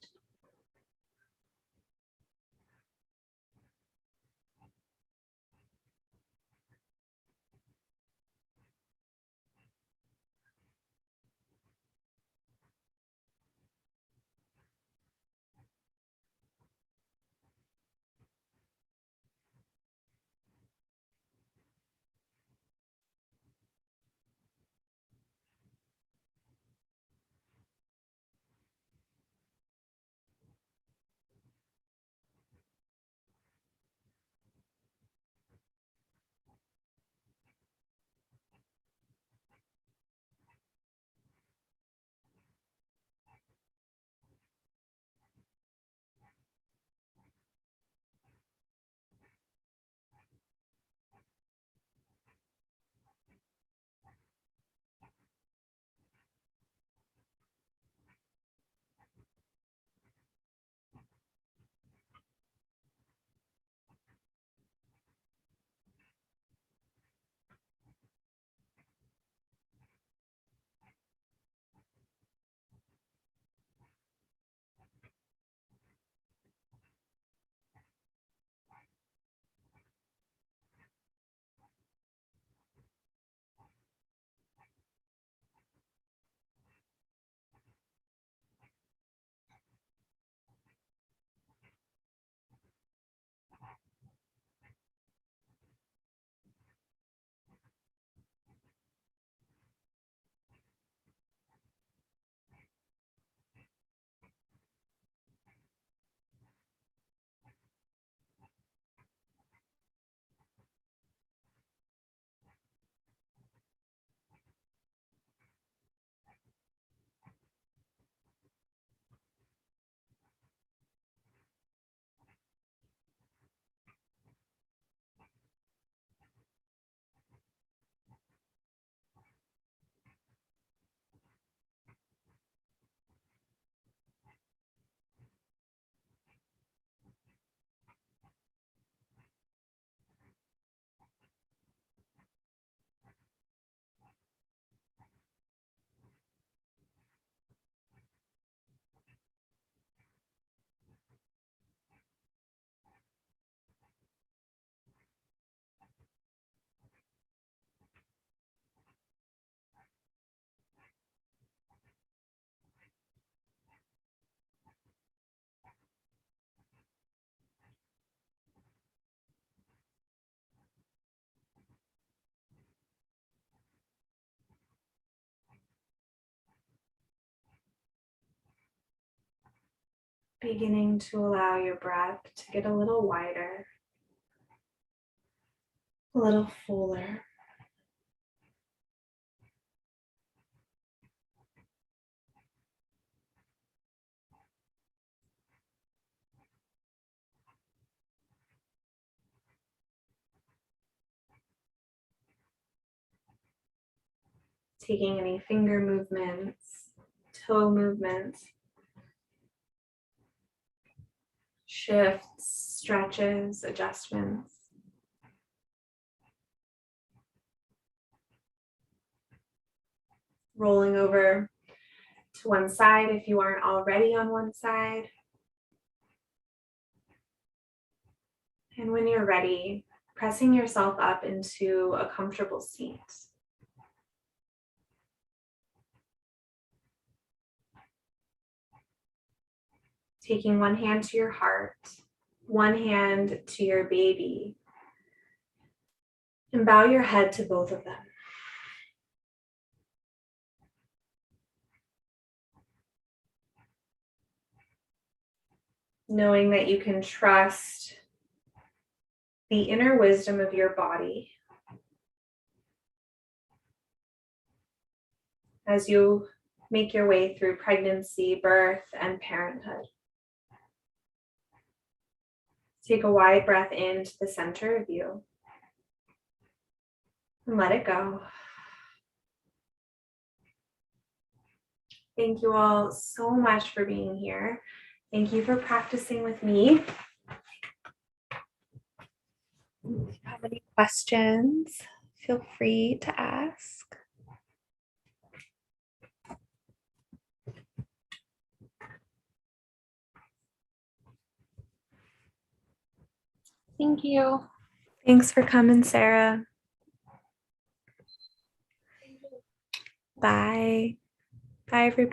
Beginning to allow your breath to get a little wider, a little fuller. Taking any finger movements, toe movements, shifts, stretches, adjustments. Rolling over to one side if you aren't already on one side. And when you're ready, pressing yourself up into a comfortable seat. Taking one hand to your heart, one hand to your baby, and bow your head to both of them. Knowing that you can trust the inner wisdom of your body as you make your way through pregnancy, birth, and parenthood. Take a wide breath into the center of you and let it go. Thank you all so much for being here. Thank you for practicing with me. If you have any questions, feel free to ask. Thank you. Thanks for coming, Sarah. Bye. Bye, everybody.